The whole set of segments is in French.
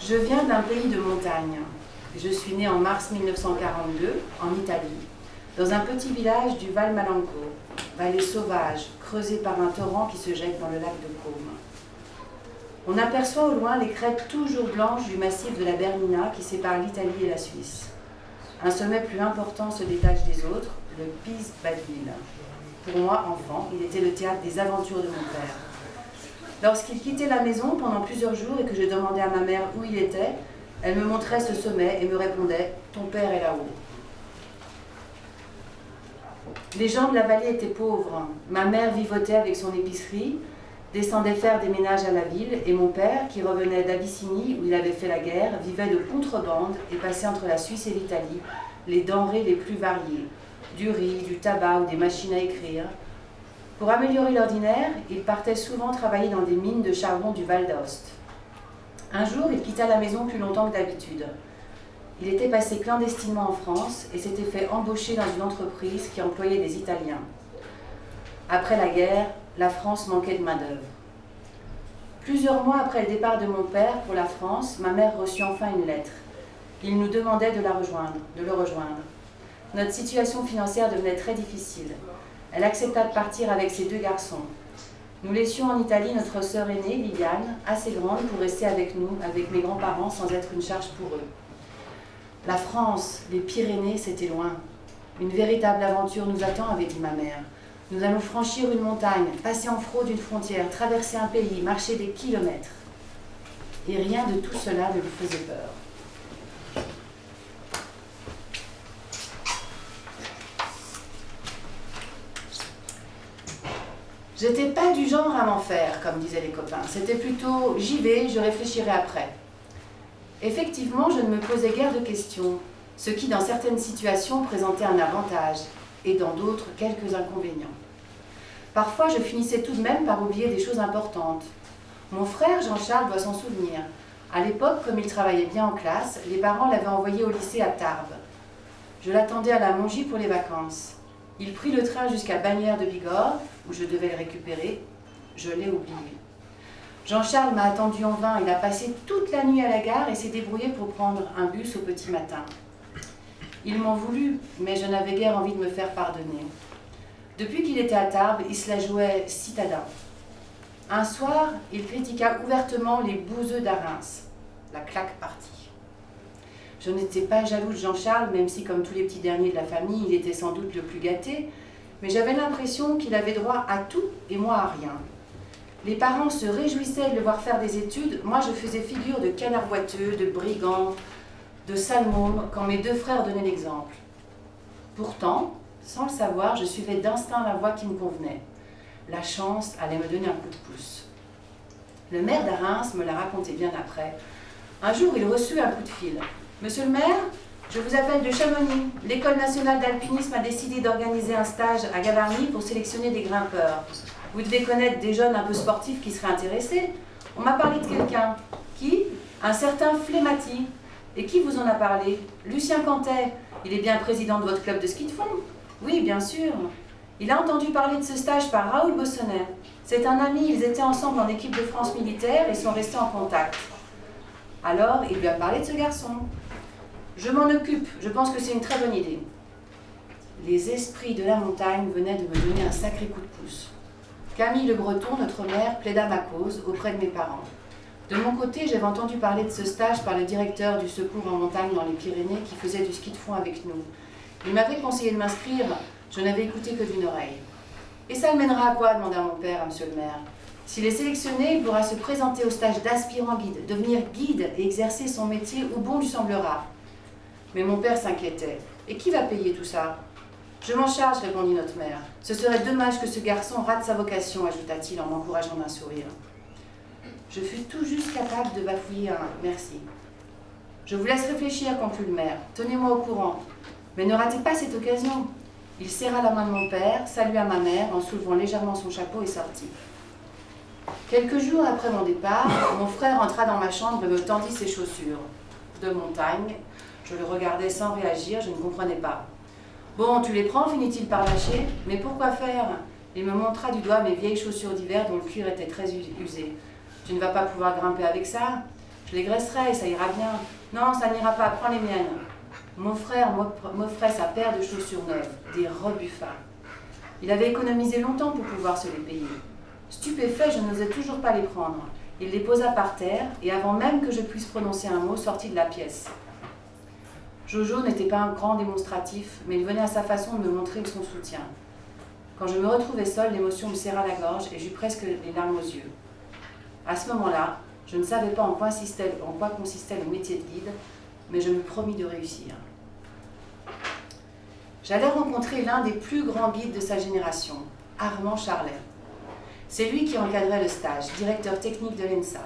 Je viens d'un pays de montagne. Je suis née en mars 1942 en Italie, dans un petit village du Val Malanco, vallée sauvage, creusée par un torrent qui se jette dans le lac de Côme. On aperçoit au loin les crêtes toujours blanches du massif de la Bernina qui sépare l'Italie et la Suisse. Un sommet plus important se détache des autres, le Piz Badville. Pour moi, enfant, il était le théâtre des aventures de mon père. Lorsqu'il quittait la maison pendant plusieurs jours et que je demandais à ma mère où il était, elle me montrait ce sommet et me répondait « Ton père est là-haut ». Les gens de la vallée étaient pauvres. Ma mère vivotait avec son épicerie, descendait faire des ménages à la ville, et mon père, qui revenait d'Abyssinie où il avait fait la guerre, vivait de contrebande et passait entre la Suisse et l'Italie les denrées les plus variées, du riz, du tabac ou des machines à écrire. Pour améliorer l'ordinaire, il partait souvent travailler dans des mines de charbon du Val d'Aoste. Un jour, il quitta la maison plus longtemps que d'habitude. Il était passé clandestinement en France et s'était fait embaucher dans une entreprise qui employait des Italiens. Après la guerre, la France manquait de main-d'œuvre. Plusieurs mois après le départ de mon père pour la France, ma mère reçut enfin une lettre. Il nous demandait de le rejoindre. Notre situation financière devenait très difficile. Elle accepta de partir avec ses 2 garçons. Nous laissions en Italie notre sœur aînée, Liliane, assez grande pour rester avec nous, avec mes grands-parents, sans être une charge pour eux. La France, les Pyrénées, c'était loin. Une véritable aventure nous attend, avait dit ma mère. Nous allons franchir une montagne, passer en fraude une frontière, traverser un pays, marcher des kilomètres. Et rien de tout cela ne lui faisait peur. J'étais pas du genre à m'en faire, comme disaient les copains. C'était plutôt « j'y vais, je réfléchirai après ». Effectivement, je ne me posais guère de questions, ce qui, dans certaines situations, présentait un avantage, et dans d'autres, quelques inconvénients. Parfois, je finissais tout de même par oublier des choses importantes. Mon frère, Jean-Charles, doit s'en souvenir. À l'époque, comme il travaillait bien en classe, les parents l'avaient envoyé au lycée à Tarbes. Je l'attendais à la Mongie pour les vacances. Il prit le train jusqu'à Bagnères de Bigorre, où je devais le récupérer. Je l'ai oublié. Jean-Charles m'a attendu en vain. Il a passé toute la nuit à la gare et s'est débrouillé pour prendre un bus au petit matin. Il m'en voulut, mais je n'avais guère envie de me faire pardonner. Depuis qu'il était à Tarbes, il se la jouait citadin. Un soir, il critiqua ouvertement les bouseux d'Arins. La claque partit. Je n'étais pas jaloux de Jean-Charles, même si, comme tous les petits derniers de la famille, il était sans doute le plus gâté, mais j'avais l'impression qu'il avait droit à tout et moi à rien. Les parents se réjouissaient de le voir faire des études. Moi, je faisais figure de canard boiteux, de brigand, de sale môme, quand mes 2 frères donnaient l'exemple. Pourtant, sans le savoir, je suivais d'instinct la voie qui me convenait. La chance allait me donner un coup de pouce. Le maire d'Arins me l'a raconté bien après. Un jour, il reçut un coup de fil. « Monsieur le maire, je vous appelle de Chamonix. L'École nationale d'alpinisme a décidé d'organiser un stage à Gavarnie pour sélectionner des grimpeurs. Vous devez connaître des jeunes un peu sportifs qui seraient intéressés. On m'a parlé de quelqu'un. Qui? Un certain Flemati. Et qui vous en a parlé? Lucien Cantet. Il est bien président de votre club de ski de fond. Oui, bien sûr. Il a entendu parler de ce stage par Raoul Bossonnet. C'est un ami, ils étaient ensemble en équipe de France militaire et sont restés en contact. Alors, il lui a parlé de ce garçon. Je m'en occupe, je pense que c'est une très bonne idée. Les esprits de la montagne venaient de me donner un sacré coup de pouce. Camille Le Breton, notre mère, plaida ma cause auprès de mes parents. De mon côté, j'avais entendu parler de ce stage par le directeur du secours en montagne dans les Pyrénées qui faisait du ski de fond avec nous. Il m'avait conseillé de m'inscrire, je n'avais écouté que d'une oreille. « Et ça le mènera à quoi ?» demanda mon père à monsieur le maire. « S'il est sélectionné, il pourra se présenter au stage d'aspirant guide, devenir guide et exercer son métier où bon lui semblera. » Mais mon père s'inquiétait. « Et qui va payer tout ça ?»« Je m'en charge, répondit notre mère. Ce serait dommage que ce garçon rate sa vocation, ajouta-t-il en m'encourageant d'un sourire. Je fus tout juste capable de bafouiller un « merci ». Je vous laisse réfléchir, conclut le maire. Tenez-moi au courant. Mais ne ratez pas cette occasion. Il serra la main de mon père, salua ma mère en soulevant légèrement son chapeau et sortit. Quelques jours après mon départ, mon frère entra dans ma chambre et me tendit ses chaussures. De montagne, je le regardais sans réagir, je ne comprenais pas. « Bon, tu les prends, finit-il par lâcher. Mais pourquoi faire ?» Il me montra du doigt mes vieilles chaussures d'hiver dont le cuir était très usé. « Tu ne vas pas pouvoir grimper avec ça ?» Je les graisserai et ça ira bien. Non, ça n'ira pas, prends les miennes. Mon frère m'offrait sa paire de chaussures neuves, des rebuffins. Il avait économisé longtemps pour pouvoir se les payer. Stupéfait, je n'osais toujours pas les prendre. Il les posa par terre et avant même que je puisse prononcer un mot, sortit de la pièce. Jojo n'était pas un grand démonstratif, mais il venait à sa façon de me montrer son soutien. Quand je me retrouvai seule, l'émotion me serra la gorge et j'eus presque les larmes aux yeux. À ce moment-là, je ne savais pas en quoi consistait le métier de guide, mais je me promis de réussir. J'allais rencontrer l'un des plus grands guides de sa génération, Armand Charlet. C'est lui qui encadrait le stage, directeur technique de l'ENSA.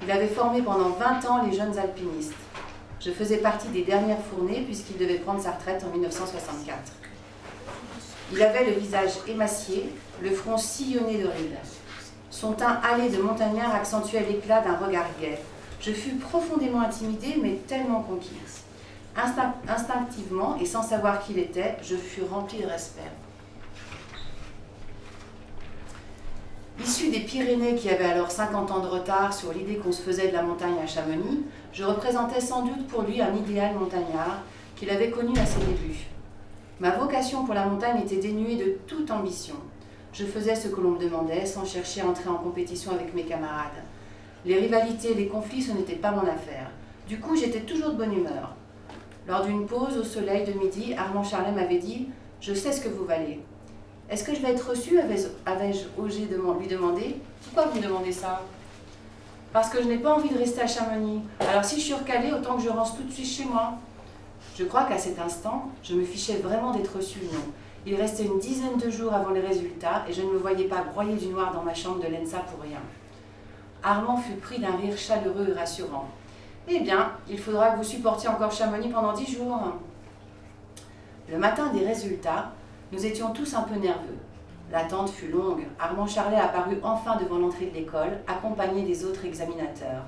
Il avait formé pendant 20 ans les jeunes alpinistes. Je faisais partie des dernières fournées puisqu'il devait prendre sa retraite en 1964. Il avait le visage émacié, le front sillonné de rides. Son teint hâlé de montagnard accentuait l'éclat d'un regard gai. Je fus profondément intimidée, mais tellement conquise. Instinctivement, et sans savoir qui il était, je fus remplie de respect. Issu des Pyrénées qui avaient alors 50 ans de retard sur l'idée qu'on se faisait de la montagne à Chamonix, je représentais sans doute pour lui un idéal montagnard qu'il avait connu à ses débuts. Ma vocation pour la montagne était dénuée de toute ambition. Je faisais ce que l'on me demandait sans chercher à entrer en compétition avec mes camarades. Les rivalités et les conflits, ce n'était pas mon affaire. Du coup, j'étais toujours de bonne humeur. Lors d'une pause au soleil de midi, Armand Charlet m'avait dit « Je sais ce que vous valez. Est-ce que je vais être reçue ?» avais-je osé lui demander. « Pourquoi vous me demandez ça ?»« Parce que je n'ai pas envie de rester à Chamonix. Alors si je suis recalée, autant que je rentre tout de suite chez moi. » Je crois qu'à cet instant, je me fichais vraiment d'être reçue ou non. Il restait une dizaine de jours avant les résultats et je ne me voyais pas broyer du noir dans ma chambre de l'ENSA pour rien. Armand fut pris d'un rire chaleureux et rassurant. « Eh bien, il faudra que vous supportiez encore Chamonix pendant 10 jours. » Le matin des résultats, nous étions tous un peu nerveux. L'attente fut longue. Armand Charlet apparut enfin devant l'entrée de l'école, accompagné des autres examinateurs.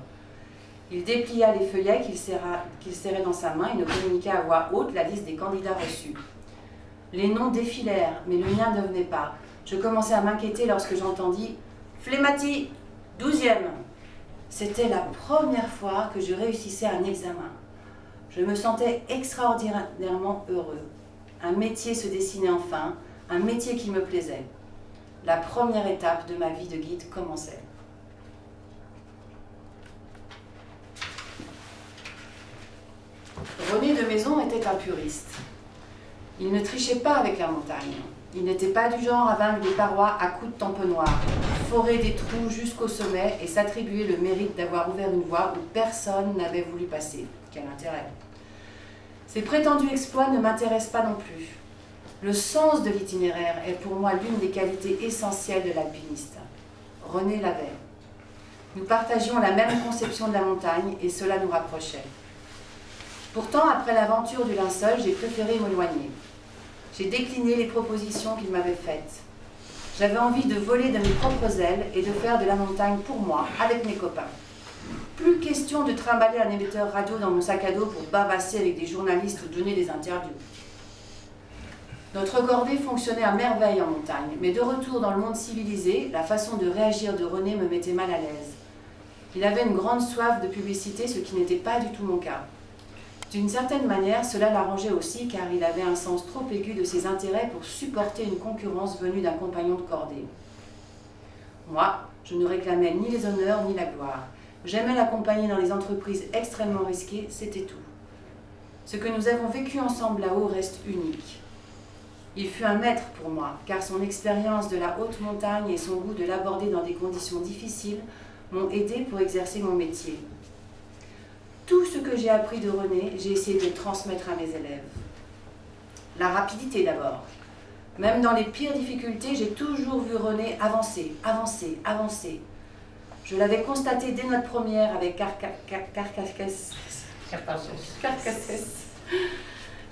Il déplia les feuillets qu'il serrait dans sa main et nous communiqua à voix haute la liste des candidats reçus. Les noms défilèrent, mais le mien ne venait pas. Je commençais à m'inquiéter lorsque j'entendis « Flémati, 12e !» C'était la première fois que je réussissais un examen. Je me sentais extraordinairement heureux. Un métier se dessinait enfin, un métier qui me plaisait. La première étape de ma vie de guide commençait. René de Maison était un puriste. Il ne trichait pas avec la montagne. Il n'était pas du genre à vaincre des parois à coups de tamponnoir, forer des trous jusqu'au sommet et s'attribuer le mérite d'avoir ouvert une voie où personne n'avait voulu passer. Quel intérêt! Ces prétendus exploits ne m'intéressent pas non plus. Le sens de l'itinéraire est pour moi l'une des qualités essentielles de l'alpiniste. René l'avait. Nous partagions la même conception de la montagne et cela nous rapprochait. Pourtant, après l'aventure du linceul, j'ai préféré m'éloigner. J'ai décliné les propositions qu'il m'avait faites. J'avais envie de voler de mes propres ailes et de faire de la montagne pour moi, avec mes copains. Plus question de trimballer un émetteur radio dans mon sac à dos pour bavasser avec des journalistes ou donner des interviews. Notre cordée fonctionnait à merveille en montagne, mais de retour dans le monde civilisé, la façon de réagir de René me mettait mal à l'aise. Il avait une grande soif de publicité, ce qui n'était pas du tout mon cas. D'une certaine manière, cela l'arrangeait aussi car il avait un sens trop aigu de ses intérêts pour supporter une concurrence venue d'un compagnon de cordée. Moi, je ne réclamais ni les honneurs ni la gloire. J'aimais l'accompagner dans les entreprises extrêmement risquées, c'était tout. Ce que nous avons vécu ensemble là-haut reste unique. Il fut un maître pour moi, car son expérience de la haute montagne et son goût de l'aborder dans des conditions difficiles m'ont aidé pour exercer mon métier. Tout ce que j'ai appris de René, j'ai essayé de le transmettre à mes élèves. La rapidité d'abord. Même dans les pires difficultés, j'ai toujours vu René avancer, avancer, avancer. Je l'avais constaté dès notre première avec Carcassès.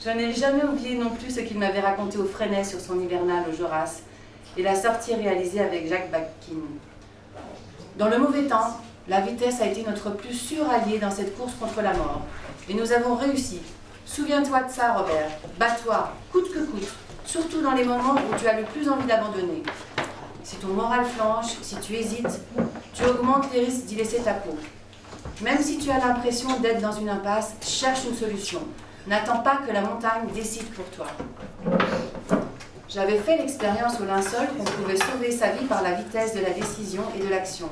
Je n'ai jamais oublié non plus ce qu'il m'avait raconté au Fresnay sur son hivernal au Joras et la sortie réalisée avec Jacques Bakin. Dans le mauvais temps, la vitesse a été notre plus sûr allié dans cette course contre la mort. Et nous avons réussi. Souviens-toi de ça, Robert. Bats-toi, coûte que coûte. Surtout dans les moments où tu as le plus envie d'abandonner. Si ton moral flanche, si tu hésites, tu augmentes les risques d'y laisser ta peau. Même si tu as l'impression d'être dans une impasse, cherche une solution. N'attends pas que la montagne décide pour toi. J'avais fait l'expérience au linceul qu'on pouvait sauver sa vie par la vitesse de la décision et de l'action.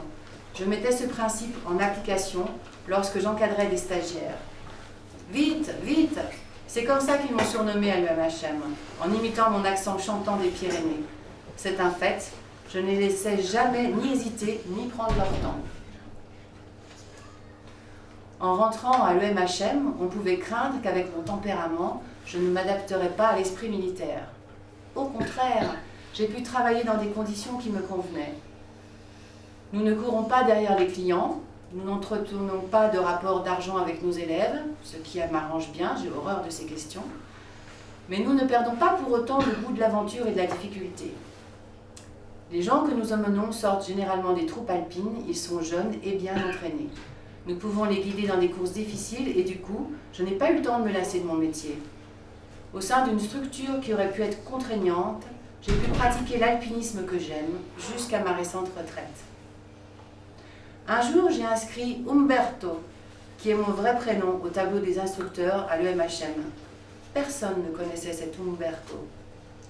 Je mettais ce principe en application lorsque j'encadrais des stagiaires. Vite, vite! C'est comme ça qu'ils m'ont surnommé à l'UMHM, en imitant mon accent chantant des Pyrénées. C'est un fait, je ne les laissais jamais ni hésiter, ni prendre leur temps. En rentrant à l'UMHM, on pouvait craindre qu'avec mon tempérament, je ne m'adapterais pas à l'esprit militaire. Au contraire, j'ai pu travailler dans des conditions qui me convenaient. Nous ne courons pas derrière les clients, nous n'entretenons pas de rapport d'argent avec nos élèves, ce qui m'arrange bien, j'ai horreur de ces questions. Mais nous ne perdons pas pour autant le goût de l'aventure et de la difficulté. Les gens que nous emmenons sortent généralement des troupes alpines, ils sont jeunes et bien entraînés. Nous pouvons les guider dans des courses difficiles et du coup, je n'ai pas eu le temps de me lasser de mon métier. Au sein d'une structure qui aurait pu être contraignante, j'ai pu pratiquer l'alpinisme que j'aime jusqu'à ma récente retraite. Un jour, j'ai inscrit Umberto, qui est mon vrai prénom, au tableau des instructeurs à l'UMHM. Personne ne connaissait cet Umberto.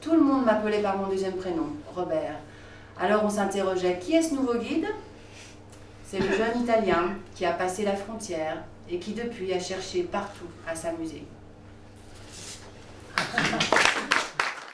Tout le monde m'appelait par mon deuxième prénom, Robert. Alors on s'interrogeait, qui est ce nouveau guide ? C'est le jeune Italien qui a passé la frontière et qui depuis a cherché partout à s'amuser.